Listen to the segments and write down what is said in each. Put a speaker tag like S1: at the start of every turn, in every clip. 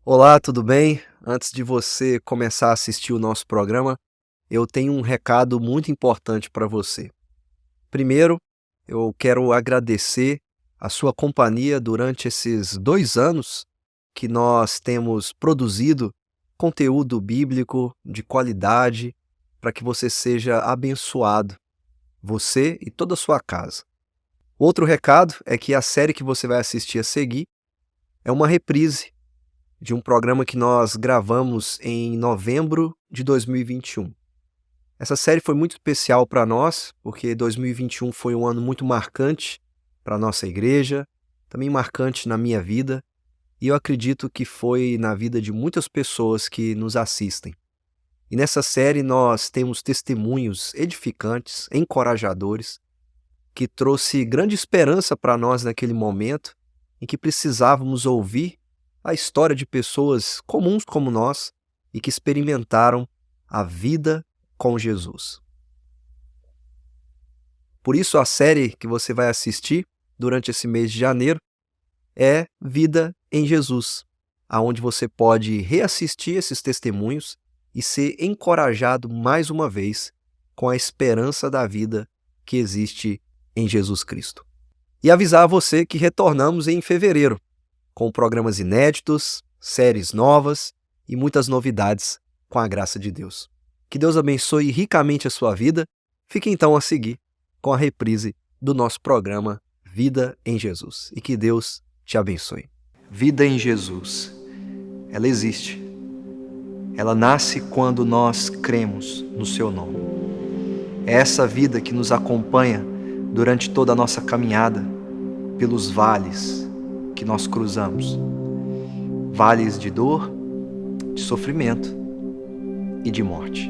S1: Olá, tudo bem? Antes de você começar a assistir o nosso programa, eu tenho um recado muito importante para você. Primeiro, eu quero agradecer a sua companhia durante esses 2 anos que nós temos produzido conteúdo bíblico de qualidade para que você seja abençoado, você e toda a sua casa. Outro recado é que a série que você vai assistir a seguir é uma reprise de um programa que nós gravamos em novembro de 2021. Essa série foi muito especial para nós, porque 2021 foi um ano muito marcante para a nossa igreja, também marcante na minha vida, e eu acredito que foi na vida de muitas pessoas que nos assistem. E nessa série nós temos testemunhos edificantes, encorajadores, que trouxe grande esperança para nós naquele momento em que precisávamos ouvir a história de pessoas comuns como nós e que experimentaram a vida com Jesus. Por isso, a série que você vai assistir durante esse mês de janeiro é Vida em Jesus, aonde você pode reassistir esses testemunhos e ser encorajado mais uma vez com a esperança da vida que existe em Jesus Cristo. E avisar a você que retornamos em fevereiro, com programas inéditos, séries novas e muitas novidades com a graça de Deus. Que Deus abençoe ricamente a sua vida. Fique então a seguir com a reprise do nosso programa Vida em Jesus. E que Deus te abençoe. Vida em Jesus, ela existe. Ela nasce quando nós cremos no seu nome. É essa vida que nos acompanha durante toda a nossa caminhada pelos vales que nós cruzamos. Vales de dor, de sofrimento e de morte.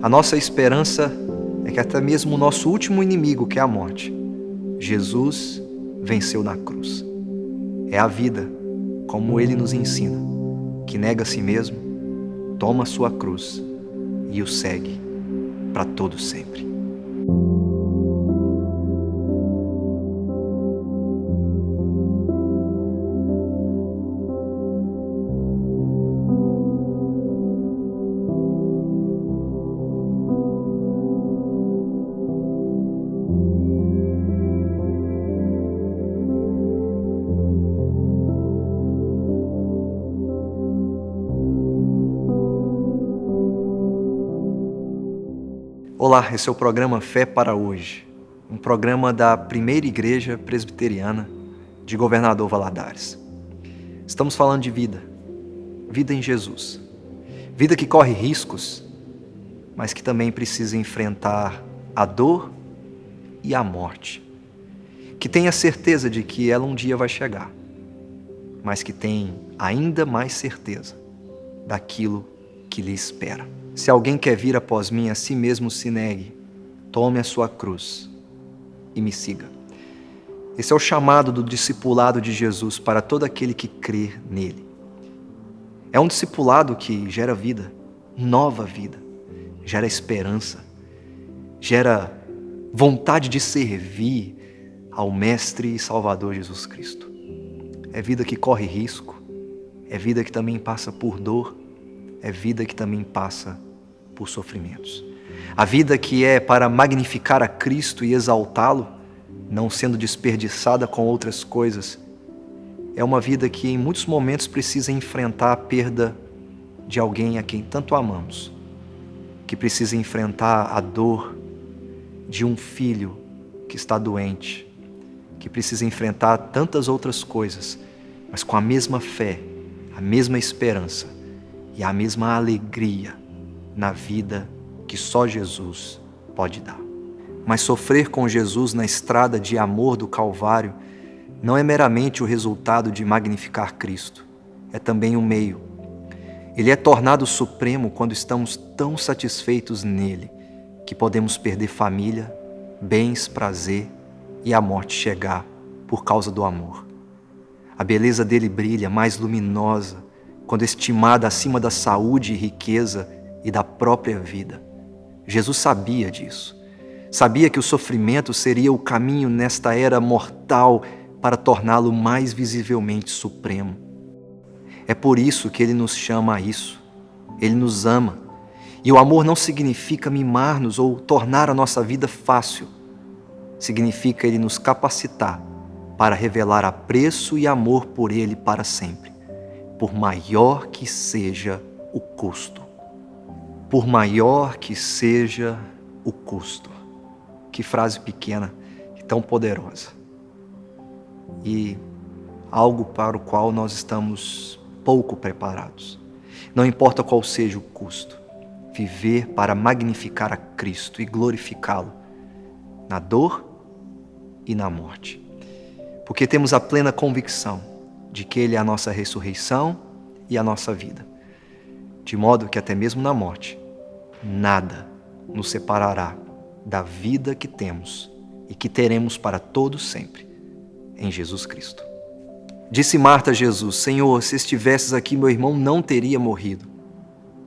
S1: A nossa esperança é que até mesmo o nosso último inimigo, que é a morte, Jesus venceu na cruz. É a vida, como ele nos ensina, que nega a si mesmo, toma a sua cruz e o segue para todo sempre. Olá, esse é o programa Fé para Hoje, um programa da Primeira Igreja Presbiteriana de Governador Valadares. Estamos falando de vida, vida em Jesus, vida que corre riscos, mas que também precisa enfrentar a dor e a morte, que tem a certeza de que ela um dia vai chegar, mas que tem ainda mais certeza daquilo que lhe espera. Se alguém quer vir após mim, a si mesmo se negue, tome a sua cruz e me siga. Esse é o chamado do discipulado de Jesus para todo aquele que crer nele. É um discipulado que gera vida, nova vida, gera esperança, gera vontade de servir ao Mestre e Salvador Jesus Cristo. É vida que corre risco, é vida que também passa por dor, é vida que também passa por sofrimentos. A vida que é para magnificar a Cristo e exaltá-lo, não sendo desperdiçada com outras coisas, é uma vida que em muitos momentos precisa enfrentar a perda de alguém a quem tanto amamos, que precisa enfrentar a dor de um filho que está doente, que precisa enfrentar tantas outras coisas, mas com a mesma fé, a mesma esperança e a mesma alegria na vida que só Jesus pode dar. Mas sofrer com Jesus na estrada de amor do Calvário não é meramente o resultado de magnificar Cristo, é também um meio. Ele é tornado supremo quando estamos tão satisfeitos nele que podemos perder família, bens, prazer e a morte chegar por causa do amor. A beleza dele brilha mais luminosa quando estimada acima da saúde e riqueza e da própria vida. Jesus sabia disso. Sabia que o sofrimento seria o caminho nesta era mortal para torná-lo mais visivelmente supremo. É por isso que Ele nos chama a isso. Ele nos ama. E o amor não significa mimar-nos ou tornar a nossa vida fácil. Significa Ele nos capacitar para revelar apreço e amor por Ele para sempre, por maior que seja o custo. Por maior que seja o custo. Que frase pequena e tão poderosa. E algo para o qual nós estamos pouco preparados. Não importa qual seja o custo, viver para magnificar a Cristo e glorificá-lo na dor e na morte. Porque temos a plena convicção de que Ele é a nossa ressurreição e a nossa vida. De modo que até mesmo na morte, nada nos separará da vida que temos e que teremos para todo sempre em Jesus Cristo. Disse Marta a Jesus: Senhor, se estivesses aqui, meu irmão não teria morrido.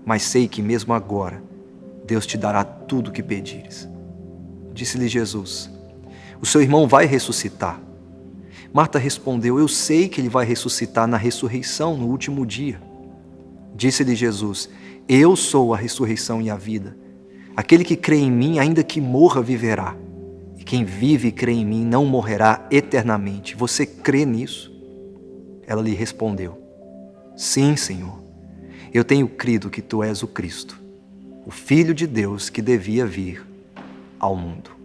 S1: Mas sei que mesmo agora Deus te dará tudo o que pedires. Disse-lhe Jesus: o seu irmão vai ressuscitar. Marta respondeu: eu sei que ele vai ressuscitar na ressurreição, no último dia. Disse-lhe Jesus: eu sou a ressurreição e a vida. Aquele que crê em mim, ainda que morra, viverá. E quem vive e crê em mim não morrerá eternamente. Você crê nisso? Ela lhe respondeu: sim, Senhor. Eu tenho crido que tu és o Cristo, o Filho de Deus que devia vir ao mundo.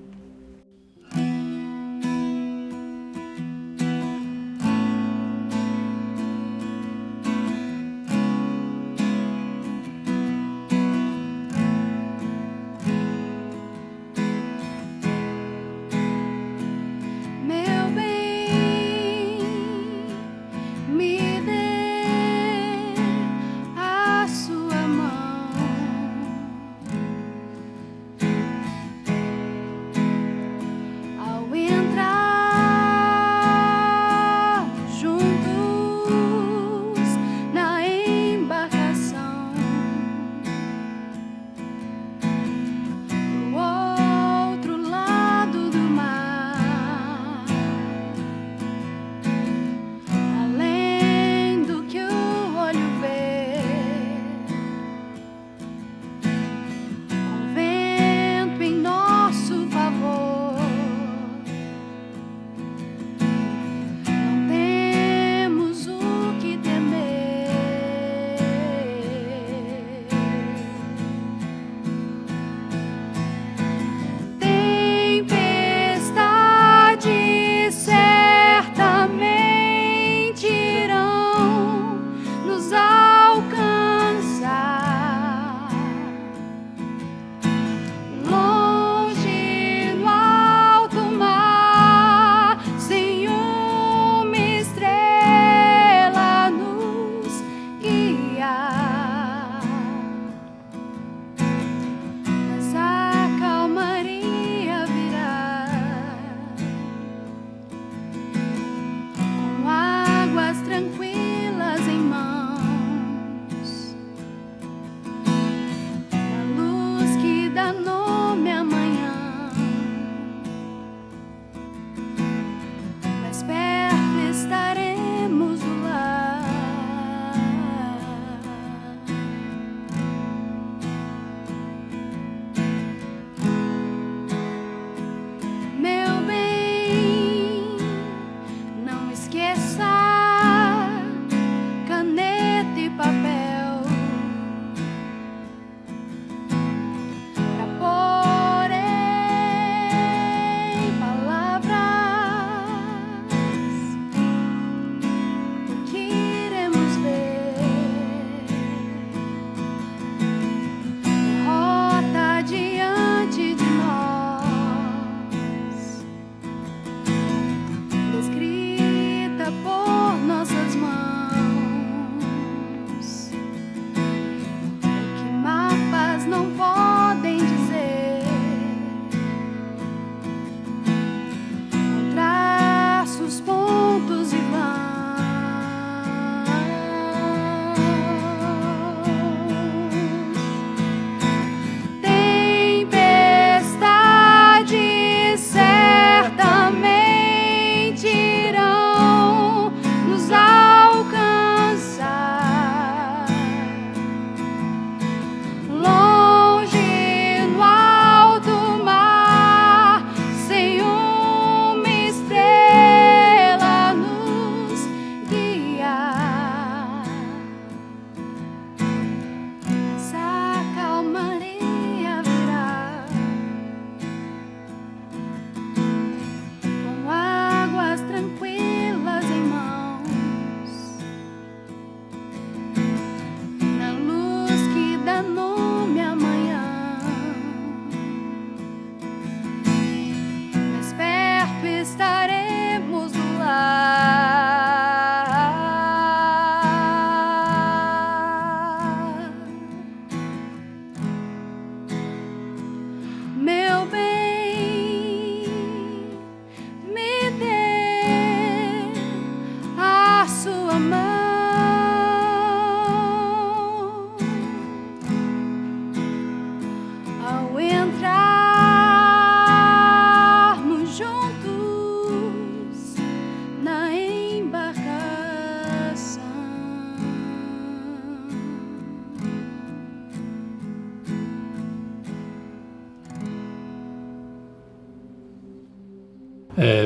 S2: Tranquilas em mãos.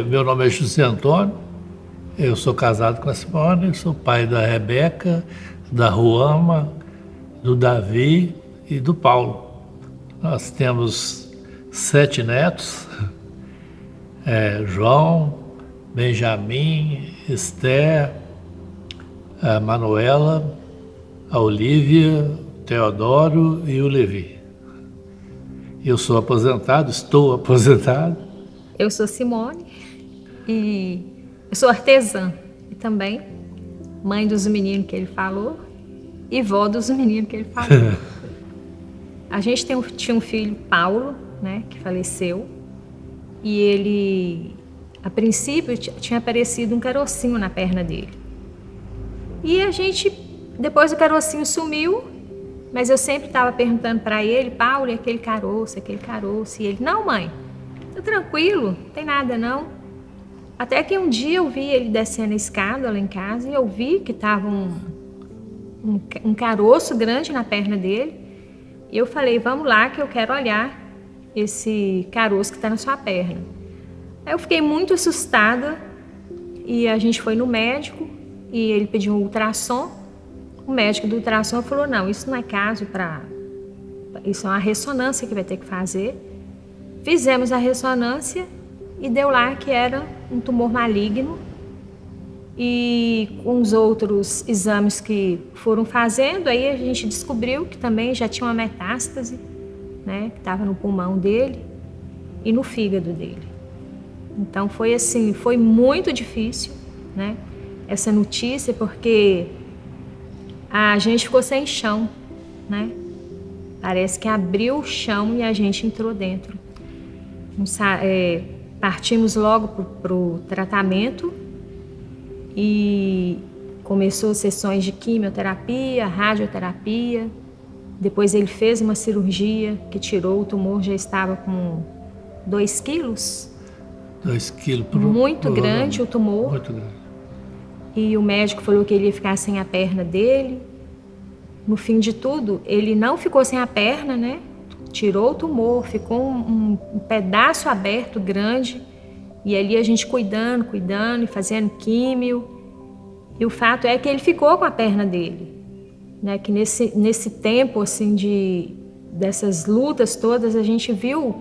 S2: Meu nome é José Antônio, eu sou casado com a Simone, sou pai da Rebeca, da Ruama, do Davi e do Paulo. Nós temos 7 netos, João, Benjamin, Esther, a Manuela, a Olívia, o Teodoro e o Levi. Eu sou aposentado, estou aposentado.
S3: Eu sou Simone e eu sou artesã e também mãe dos meninos que ele falou e vó dos meninos que ele falou. A gente tinha um filho, Paulo, né, que faleceu, e ele, a princípio, tinha aparecido um carocinho na perna dele. E a gente, depois o carocinho sumiu, mas eu sempre estava perguntando para ele, Paulo, e aquele caroço, e ele, não, mãe, tá tranquilo, não tem nada não. Até que um dia eu vi ele descendo a escada lá em casa e eu vi que estava um caroço grande na perna dele. E eu falei, vamos lá que eu quero olhar esse caroço que está na sua perna. Aí eu fiquei muito assustada e a gente foi no médico e ele pediu um ultrassom. O médico do ultrassom falou, não, isso não é caso para... Isso é uma ressonância que vai ter que fazer. Fizemos a ressonância e deu lá que era um tumor maligno. E com os outros exames que foram fazendo, aí a gente descobriu que também já tinha uma metástase, né, que estava no pulmão dele e no fígado dele. Então foi assim, foi muito difícil, né, essa notícia, porque a gente ficou sem chão, né? Parece que abriu o chão e a gente entrou dentro. Partimos logo para o tratamento e começou sessões de quimioterapia, radioterapia. Depois ele fez uma cirurgia que tirou o tumor, já estava com 2 quilos.
S2: 2 quilos.
S3: Muito grande o tumor.
S2: Muito grande.
S3: E o médico falou que ele ia ficar sem a perna dele. No fim de tudo, ele não ficou sem a perna, né? Tirou o tumor, ficou um pedaço aberto grande. E ali a gente cuidando e fazendo químio. E o fato é que ele ficou com a perna dele. Né? Que nesse tempo, assim, dessas lutas todas, a gente viu,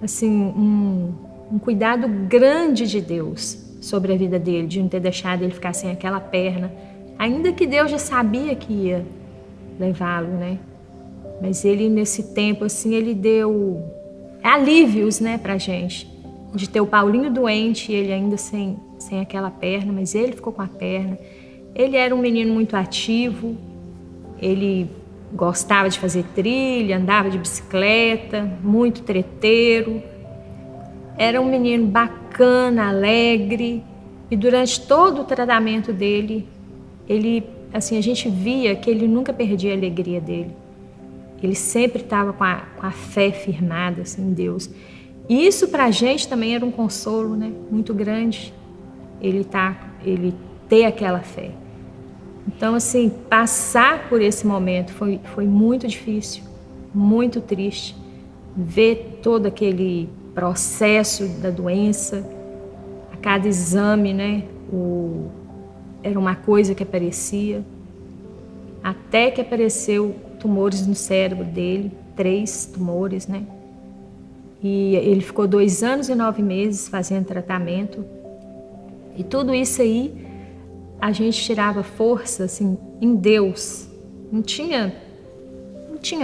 S3: assim, um cuidado grande de Deus sobre a vida dele, de não ter deixado ele ficar sem aquela perna. Ainda que Deus já sabia que ia levá-lo, né? Mas ele, nesse tempo, assim, ele deu alívios, né, pra gente. De ter o Paulinho doente e ele ainda sem aquela perna, mas ele ficou com a perna. Ele era um menino muito ativo, ele gostava de fazer trilha, andava de bicicleta, muito treteiro. Era um menino bacana, alegre, e durante todo o tratamento dele, ele, assim, a gente via que ele nunca perdia a alegria dele. Ele sempre estava com a fé firmada, assim, em Deus. E isso para a gente também era um consolo, né, muito grande, ele ter aquela fé. Então, assim, passar por esse momento foi muito difícil, muito triste, ver todo aquele processo da doença, a cada exame, né, era uma coisa que aparecia, até que apareceu tumores no cérebro dele, 3 tumores, né? E ele ficou 2 anos e 9 meses fazendo tratamento. E tudo isso aí, a gente tirava força, assim, em Deus. Não tinha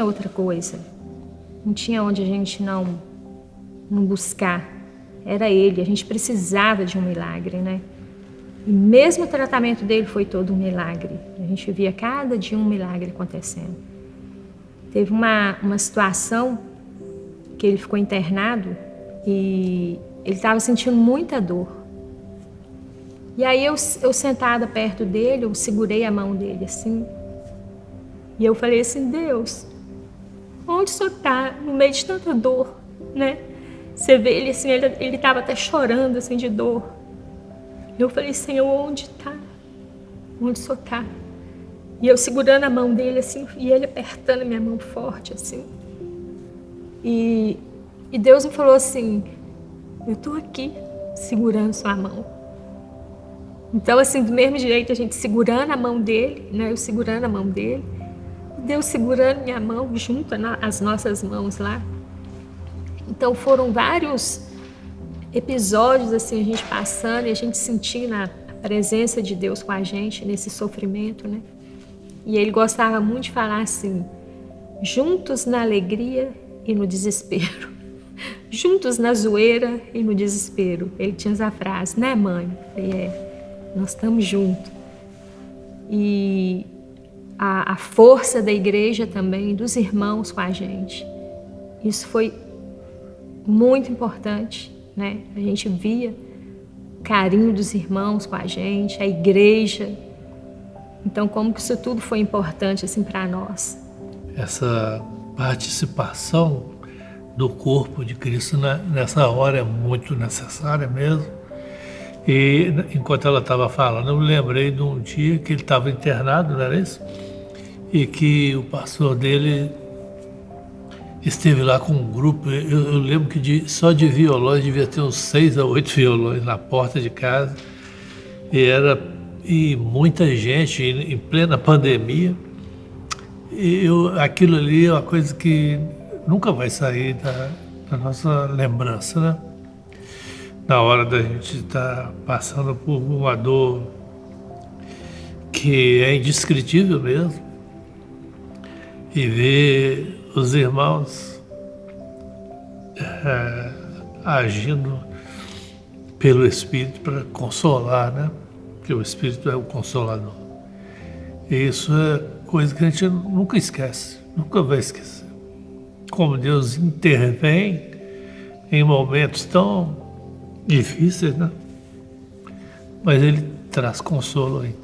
S3: outra coisa. Não tinha onde a gente não buscar. Era Ele, a gente precisava de um milagre, né? E mesmo o tratamento dele foi todo um milagre. A gente via cada dia um milagre acontecendo. Teve uma situação que ele ficou internado e ele estava sentindo muita dor. E aí eu sentada perto dele, eu segurei a mão dele assim. E eu falei assim, Deus, onde o Senhor está no meio de tanta dor, né? Você vê ele assim, ele estava até chorando assim de dor. Eu falei, Senhor, onde está? Onde o Senhor está? E eu segurando a mão dele assim, e ele apertando a minha mão forte assim. E Deus me falou assim, eu estou aqui, segurando sua mão. Então, assim, do mesmo jeito, a gente segurando a mão dele, né? Eu segurando a mão dele, Deus segurando minha mão junto às nossas mãos lá. Então, foram vários episódios, assim, a gente passando e a gente sentindo a presença de Deus com a gente nesse sofrimento, né? E ele gostava muito de falar assim, juntos na alegria e no desespero. Juntos na zoeira e no desespero. Ele tinha essa frase, né, mãe? Nós estamos juntos. E a força da igreja também, dos irmãos com a gente. Isso foi muito importante, né? A gente via o carinho dos irmãos com a gente, a igreja. Então, como que isso tudo foi importante assim para nós?
S2: Essa participação do corpo de Cristo nessa hora é muito necessária mesmo. E enquanto ela estava falando, eu me lembrei de um dia que ele estava internado, não era isso? E que o pastor dele esteve lá com um grupo. Eu lembro que só de violões devia ter uns 6 a 8 violões na porta de casa. E muita gente em plena pandemia. E aquilo ali é uma coisa que nunca vai sair da nossa lembrança, né? Na hora da gente estar passando por uma dor que é indescritível mesmo, e ver os irmãos agindo pelo Espírito para consolar, né? Porque o Espírito é o Consolador. E isso é coisa que a gente nunca esquece, nunca vai esquecer. Como Deus intervém em momentos tão difíceis, né? Mas Ele traz consolo ainda.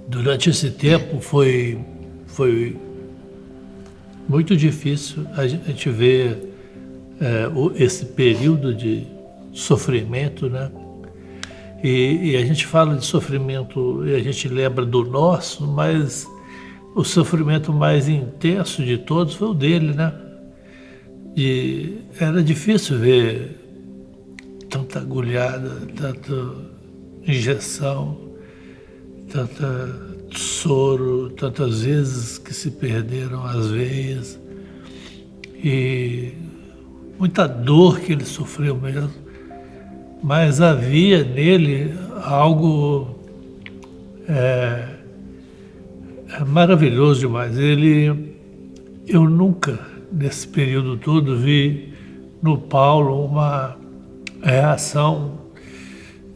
S2: Durante esse tempo foi muito difícil a gente ver esse período de sofrimento, né? E a gente fala de sofrimento e a gente lembra do nosso, mas o sofrimento mais intenso de todos foi o dele, né? E era difícil ver tanta agulhada, tanta injeção, tanta soro, tantas vezes que se perderam as veias e muita dor que ele sofreu mesmo. Mas havia nele algo maravilhoso demais. Eu nunca, nesse período todo, vi no Paulo uma reação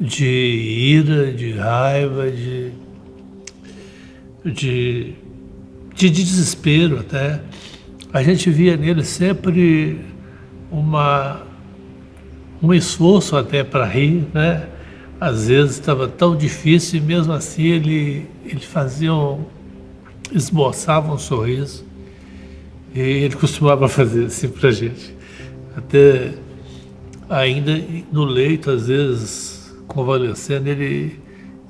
S2: de ira, de raiva, de desespero até. A gente via nele sempre um esforço até para rir, né? Às vezes estava tão difícil e mesmo assim ele esboçava um sorriso. E ele costumava fazer assim para a gente. Até ainda no leito, às vezes, convalescendo, ele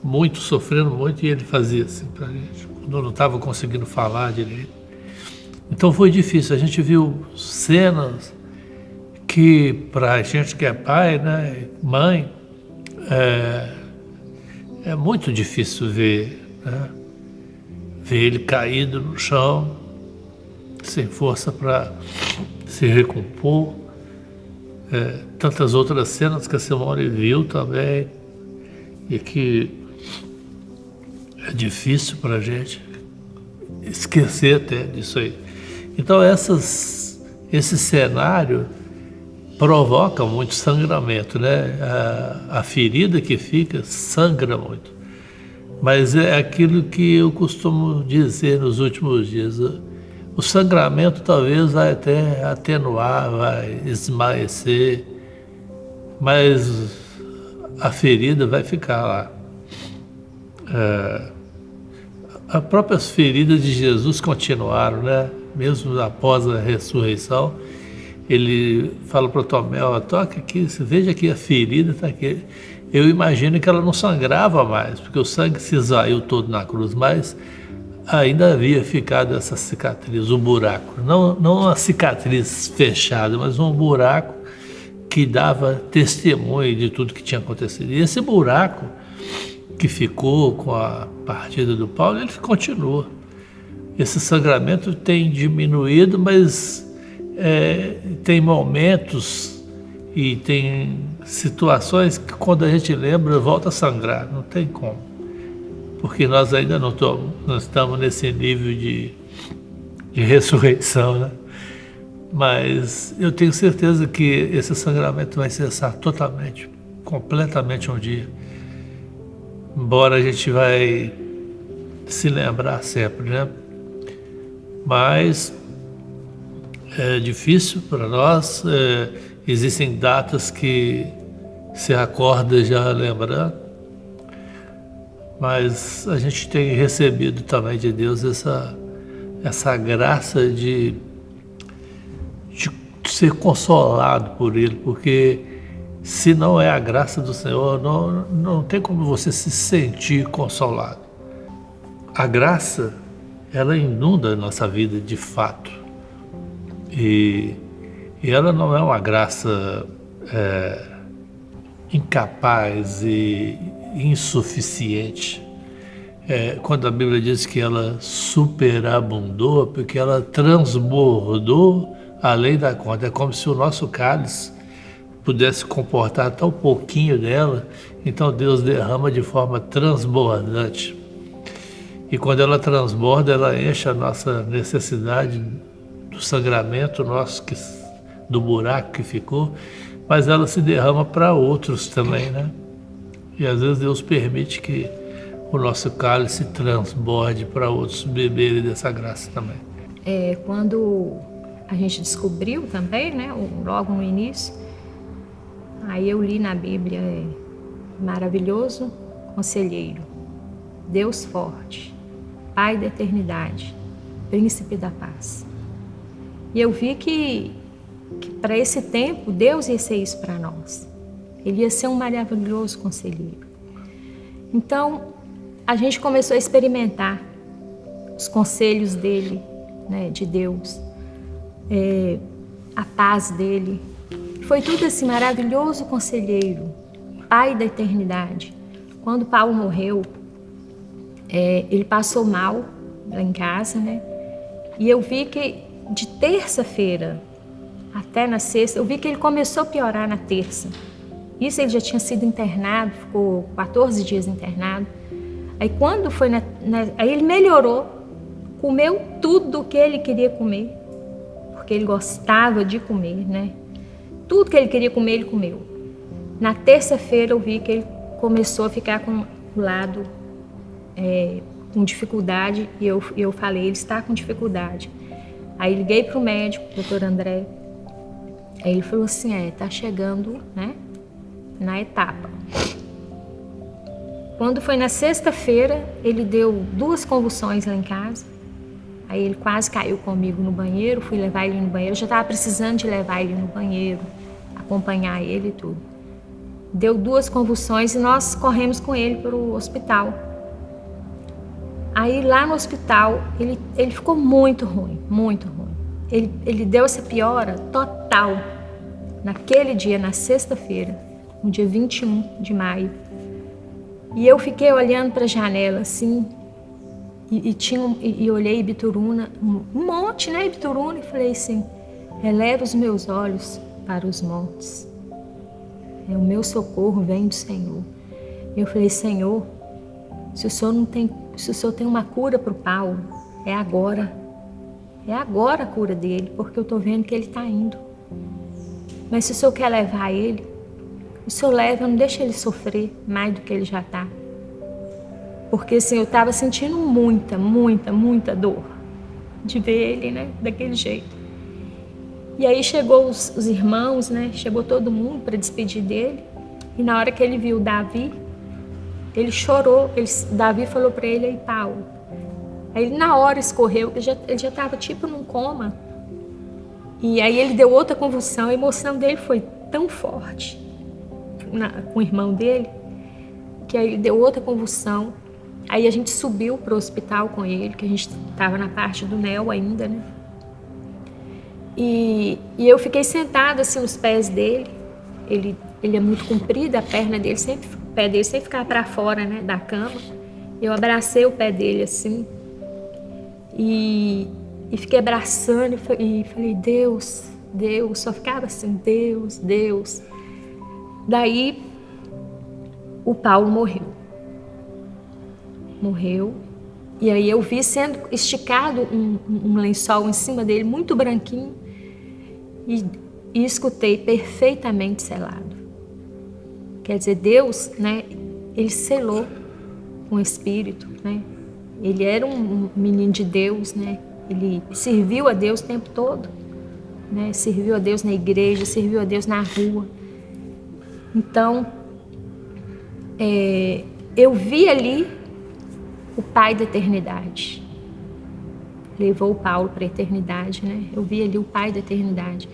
S2: muito, sofrendo muito, e ele fazia assim para a gente, quando não estava conseguindo falar direito. Então foi difícil, a gente viu cenas que para a gente que é pai, né, mãe, é muito difícil ver, né, ver ele caído no chão, sem força para se recompor. Tantas outras cenas que a Simone viu também, e que é difícil para a gente esquecer até disso aí. Então esse cenário provoca muito sangramento, né? A ferida que fica sangra muito. Mas é aquilo que eu costumo dizer nos últimos dias. O sangramento talvez vai até atenuar, vai esmaecer, mas a ferida vai ficar lá. As próprias feridas de Jesus continuaram, né? Mesmo após a ressurreição. Ele fala para Tomé, toca aqui, veja aqui a ferida, está aqui. Eu imagino que ela não sangrava mais, porque o sangue se esvaiu todo na cruz, mas ainda havia ficado essa cicatriz, um buraco. Não uma cicatriz fechada, mas um buraco que dava testemunho de tudo que tinha acontecido. E esse buraco que ficou com a partida do Paulo, ele continua. Esse sangramento tem diminuído, mas tem momentos e tem situações que quando a gente lembra, volta a sangrar, não tem como. Porque nós ainda não estamos nesse nível de ressurreição, né? Mas eu tenho certeza que esse sangramento vai cessar totalmente, completamente um dia. Embora a gente vai se lembrar sempre, né? Mas é difícil para nós, existem datas que se acorda já lembrando, mas a gente tem recebido também de Deus essa graça de ser consolado por Ele, porque se não é a graça do Senhor, não tem como você se sentir consolado. A graça, ela inunda a nossa vida de fato, e ela não é uma graça incapaz e insuficiente. Quando a Bíblia diz que ela superabundou, porque ela transbordou além da conta. É como se o nosso cálice pudesse comportar tão pouquinho dela, então Deus derrama de forma transbordante. E quando ela transborda, ela enche a nossa necessidade do sangramento nosso, do buraco que ficou, mas ela se derrama para outros também, né? E às vezes Deus permite que o nosso cálice transborde para outros beberem dessa graça também.
S3: Quando a gente descobriu também, né, logo no início, aí eu li na Bíblia, maravilhoso conselheiro, Deus forte, Pai da eternidade, Príncipe da paz. E eu vi que para esse tempo Deus ia ser isso para nós. Ele ia ser um maravilhoso conselheiro. Então a gente começou a experimentar os conselhos dele, né, de Deus, a paz dele. Foi tudo assim, maravilhoso conselheiro, Pai da eternidade. Quando Paulo morreu, ele passou mal lá em casa, né? E eu vi que de terça-feira até na sexta, eu vi que ele começou a piorar na terça. Isso, ele já tinha sido internado, ficou 14 dias internado. Aí quando foi aí ele melhorou, comeu tudo o que ele queria comer, porque ele gostava de comer, né? Tudo que ele queria comer, ele comeu. Na terça-feira eu vi que ele começou a ficar com o lado com dificuldade, e eu falei, ele está com dificuldade. Aí liguei para o médico, doutor André, aí ele falou assim, tá chegando, né, na etapa. Quando foi na sexta-feira, ele deu 2 convulsões lá em casa. Aí ele quase caiu comigo no banheiro, fui levar ele no banheiro. Eu já estava precisando de levar ele no banheiro, acompanhar ele e tudo. Deu 2 convulsões e nós corremos com ele para o hospital. Aí lá no hospital, ele ficou muito ruim, muito ruim. Ele deu essa piora total naquele dia, na sexta-feira, no dia 21 de maio. E eu fiquei olhando para a janela assim, e olhei Ibituruna, um monte, né, Ibituruna, e falei assim, eleva os meus olhos para os montes. O meu socorro vem do Senhor. E eu falei, Senhor, se o Senhor tem uma cura para o Paulo, é agora a cura dele, porque eu estou vendo que ele está indo. Mas se o Senhor quer levar ele, o Senhor leva, não deixa ele sofrer mais do que ele já está. Porque assim, eu estava sentindo muita, muita, muita dor de ver ele, né, daquele jeito. E aí chegou os irmãos, né, chegou todo mundo para despedir dele. E na hora que ele viu Davi, ele chorou. Davi falou para ele, aí Paulo. Aí ele na hora escorreu, ele já estava tipo num coma. E aí ele deu outra convulsão, a emoção dele foi tão forte com o irmão dele, que aí ele deu outra convulsão. Aí a gente subiu para o hospital com ele, que a gente estava na parte do NEL ainda, né? E eu fiquei sentada assim nos pés dele, ele é muito comprido, a perna dele sempre, o pé dele sempre ficava para fora, né, da cama. Eu abracei o pé dele assim e fiquei abraçando e falei, Deus, Deus, só ficava assim, Deus, Deus. Daí o Paulo morreu, e aí eu vi sendo esticado um lençol em cima dele, muito branquinho, e escutei perfeitamente selado. Quer dizer, Deus, né, ele selou com o Espírito, né? Ele era um menino de Deus, né? Ele serviu a Deus o tempo todo, né? Serviu a Deus na igreja, serviu a Deus na rua. Então, eu vi ali o Pai da eternidade. Levou o Paulo para a eternidade, né? Eu vi ali o Pai da eternidade.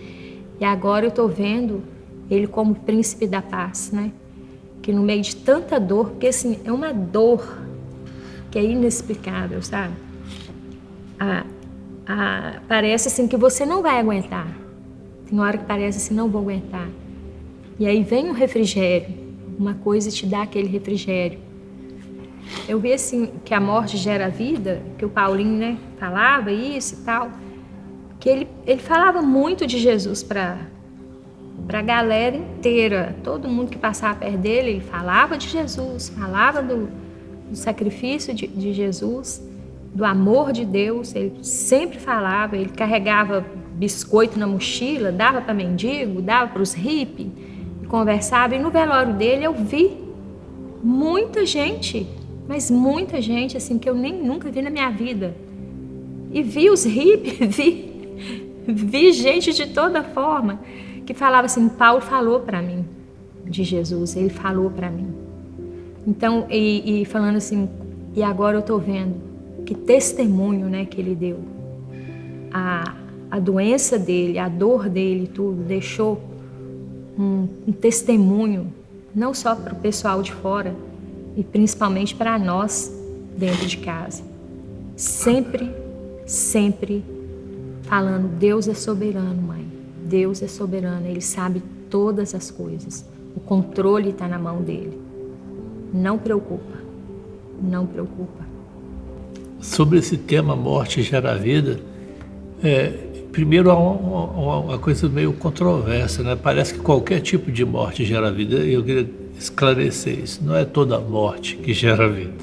S3: E agora eu estou vendo ele como príncipe da paz, né? Que no meio de tanta dor, porque assim, é uma dor que é inexplicável, sabe? Parece assim que você não vai aguentar. Tem hora que parece assim, não vou aguentar. E aí vem um refrigério, uma coisa te dá aquele refrigério. Eu vi assim que a morte gera vida, que o Paulinho, né, falava isso e tal, que ele falava muito de Jesus para a galera inteira, todo mundo que passava perto dele, ele falava de Jesus, falava do sacrifício de Jesus, do amor de Deus, ele sempre falava, ele carregava biscoito na mochila, dava para mendigo, dava para os hippies, conversava, e no velório dele eu vi muita gente, mas muita gente assim que eu nunca vi na minha vida, e vi os hippies, vi gente de toda forma, que falava assim, Paulo falou para mim de Jesus, ele falou para mim. Então, e falando assim, e agora eu tô vendo que testemunho, né, que ele deu. A doença dele, a dor dele, tudo, deixou um testemunho, não só para o pessoal de fora, e principalmente para nós dentro de casa. Sempre, sempre falando, Deus é soberano, mãe. Deus é soberano, Ele sabe todas as coisas. O controle está na mão dele. Não preocupa, não preocupa.
S2: Sobre esse tema, morte gera vida, primeiro há uma coisa meio controversa, né? Parece que qualquer tipo de morte gera vida. Eu queria esclarecer isso. Não é toda morte que gera vida.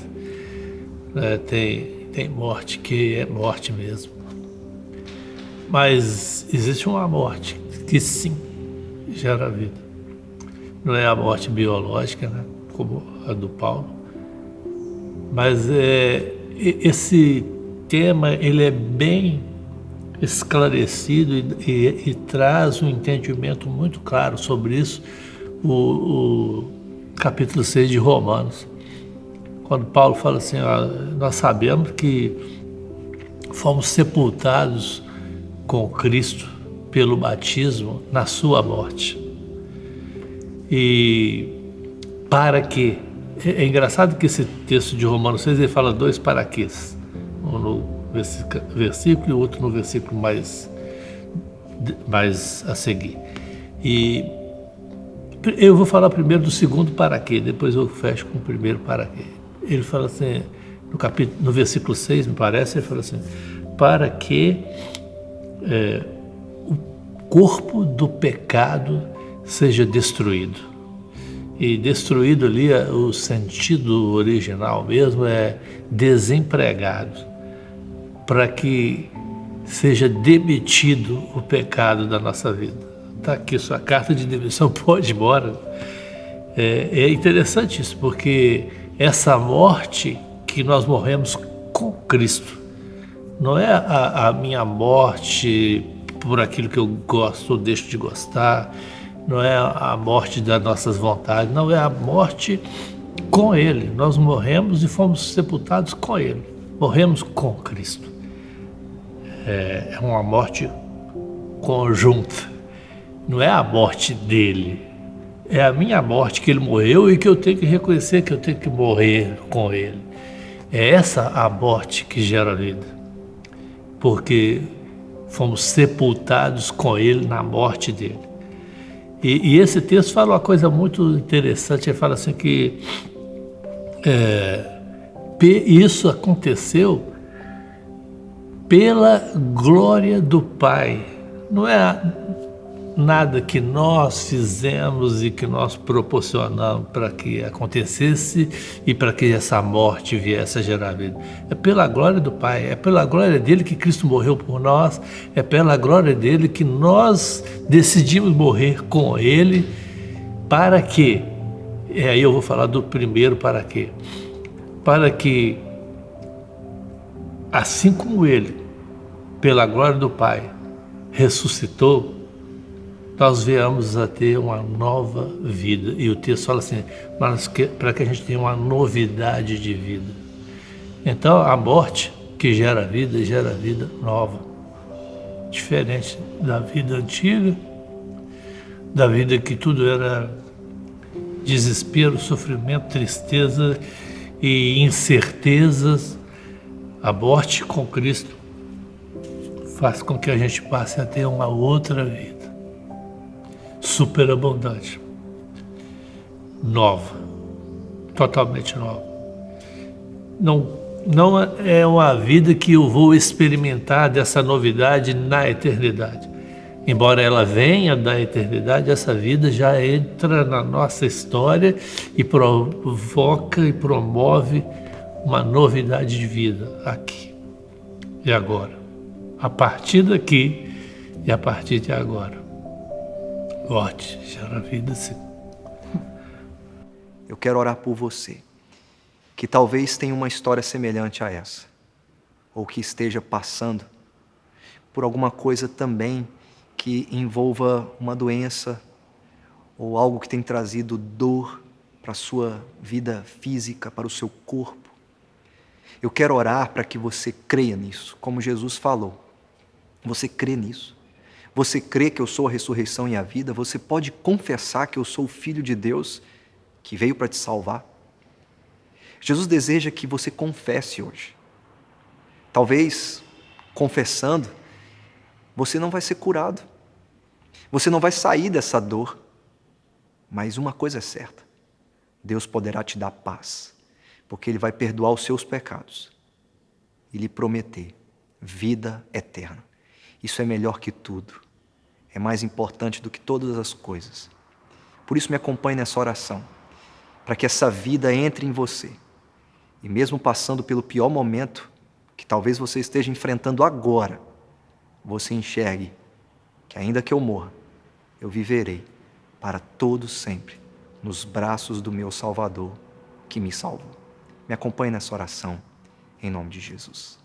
S2: Tem morte que é morte mesmo. Mas existe uma morte que sim gera vida. Não é a morte biológica, né? Como a do Paulo. Mas esse tema ele é bem esclarecido e traz um entendimento muito claro sobre isso, o capítulo 6 de Romanos, quando Paulo fala assim, nós sabemos que fomos sepultados com Cristo pelo batismo na sua morte. E para que, é engraçado que esse texto de Romanos 6, ele fala dois para quês, um no versículo e o outro no versículo mais a seguir. E eu vou falar primeiro do segundo para quê, depois eu fecho com o primeiro para quê. Ele fala assim, no versículo 6, me parece, ele fala assim, para que o corpo do pecado seja destruído. E destruído ali, o sentido original mesmo é desempregado, para que seja demitido o pecado da nossa vida. Está aqui sua carta de demissão, pode ir embora. É interessante isso, porque essa morte que nós morremos com Cristo, não é a minha morte por aquilo que eu gosto ou deixo de gostar, não é a morte das nossas vontades, não, é a morte com Ele. Nós morremos e fomos sepultados com Ele, morremos com Cristo. É uma morte conjunta, não é a morte dele, é a minha morte que Ele morreu e que eu tenho que reconhecer que eu tenho que morrer com Ele. É essa a morte que gera vida, porque fomos sepultados com Ele na morte dele. E esse texto fala uma coisa muito interessante, ele fala assim que isso aconteceu pela glória do Pai. Não é nada que nós fizemos e que nós proporcionamos para que acontecesse e para que essa morte viesse a gerar vida. É pela glória do Pai, é pela glória dele que Cristo morreu por nós, é pela glória dele que nós decidimos morrer com ele, para que, aí eu vou falar do primeiro para quê? Para que, assim como ele, pela glória do Pai, ressuscitou, nós venhamos a ter uma nova vida. E o texto fala assim, para que a gente tenha uma novidade de vida. Então, a morte que gera vida nova. Diferente da vida antiga, da vida que tudo era desespero, sofrimento, tristeza e incertezas. A morte com Cristo faz com que a gente passe a ter uma outra vida. Superabundante, nova, totalmente nova. Não é uma vida que eu vou experimentar dessa novidade na eternidade. Embora ela venha da eternidade, essa vida já entra na nossa história e provoca e promove uma novidade de vida aqui e agora. A partir daqui e a partir de agora. Morte gera vida, sim.
S1: Eu quero orar por você, que talvez tenha uma história semelhante a essa, ou que esteja passando por alguma coisa também que envolva uma doença, ou algo que tem trazido dor para a sua vida física, para o seu corpo. Eu quero orar para que você creia nisso, como Jesus falou. Você crê nisso? Você crê que eu sou a ressurreição e a vida? Você pode confessar que eu sou o Filho de Deus que veio para te salvar? Jesus deseja que você confesse hoje. Talvez, confessando, você não vai ser curado. Você não vai sair dessa dor. Mas uma coisa é certa: Deus poderá te dar paz, porque Ele vai perdoar os seus pecados e lhe prometer vida eterna. Isso é melhor que tudo. É mais importante do que todas as coisas. Por isso me acompanhe nessa oração, para que essa vida entre em você. E mesmo passando pelo pior momento que talvez você esteja enfrentando agora, você enxergue que ainda que eu morra, eu viverei para todo sempre nos braços do meu Salvador que me salvou. Me acompanhe nessa oração, em nome de Jesus.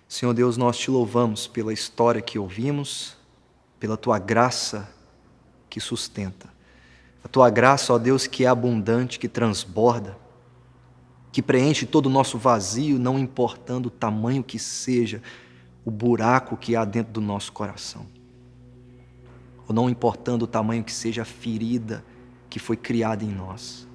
S1: Senhor Deus, nós te louvamos pela história que ouvimos, pela tua graça que sustenta. A tua graça, ó Deus, que é abundante, que transborda, que preenche todo o nosso vazio, não importando o tamanho que seja o buraco que há dentro do nosso coração. Ou não importando o tamanho que seja a ferida que foi criada em nós.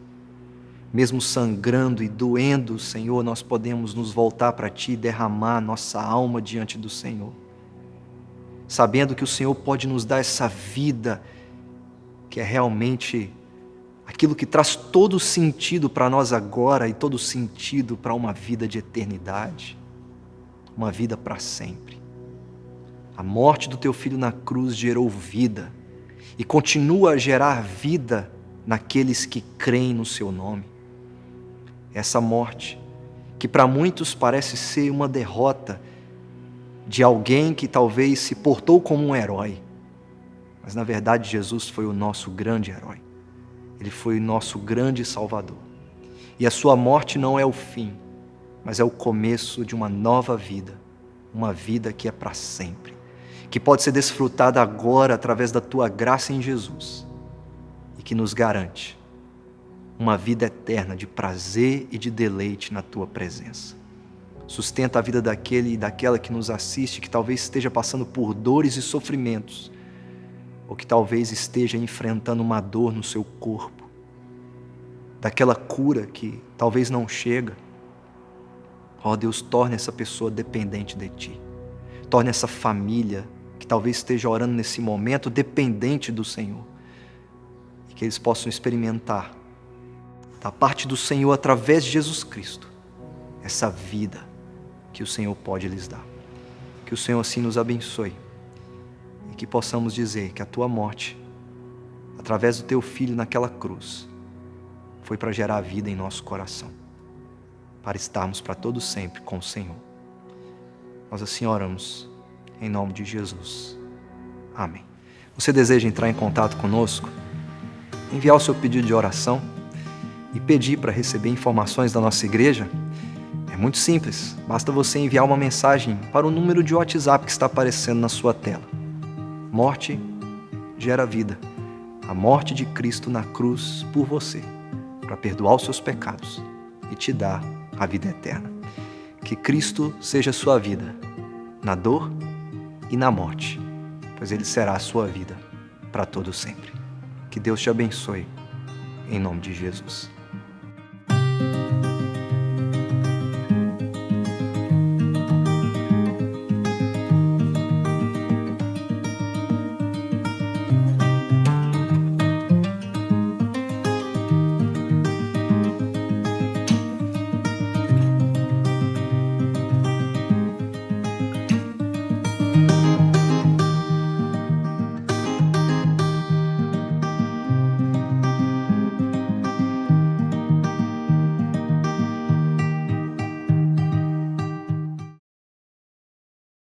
S1: Mesmo sangrando e doendo, Senhor, nós podemos nos voltar para Ti e derramar nossa alma diante do Senhor. Sabendo que o Senhor pode nos dar essa vida que é realmente aquilo que traz todo sentido para nós agora e todo sentido para uma vida de eternidade. Uma vida para sempre. A morte do Teu Filho na cruz gerou vida e continua a gerar vida naqueles que creem no Seu nome. Essa morte, que para muitos parece ser uma derrota de alguém que talvez se portou como um herói, mas na verdade Jesus foi o nosso grande herói. Ele foi o nosso grande Salvador. E a sua morte não é o fim, mas é o começo de uma nova vida, uma vida que é para sempre, que pode ser desfrutada agora através da tua graça em Jesus e que nos garante uma vida eterna de prazer e de deleite na tua presença. Sustenta a vida daquele e daquela que nos assiste, que talvez esteja passando por dores e sofrimentos, ou que talvez esteja enfrentando uma dor no seu corpo, daquela cura que talvez não chega. Ó Deus, torne essa pessoa dependente de Ti. Torne essa família que que talvez esteja orando nesse momento dependente do Senhor, e que eles possam experimentar da parte do Senhor, através de Jesus Cristo, essa vida que o Senhor pode lhes dar. Que o Senhor assim nos abençoe e que possamos dizer que a tua morte, através do teu Filho naquela cruz, foi para gerar vida em nosso coração, para estarmos para todo sempre com o Senhor. Nós assim oramos, em nome de Jesus. Amém. Você deseja entrar em contato conosco? Enviar o seu pedido de oração e pedir para receber informações da nossa igreja? É muito simples, basta você enviar uma mensagem para o número de WhatsApp que está aparecendo na sua tela. Morte gera vida. A morte de Cristo na cruz por você, para perdoar os seus pecados e te dar a vida eterna. Que Cristo seja a sua vida, na dor e na morte, pois Ele será a sua vida para todo sempre. Que Deus te abençoe, em nome de Jesus.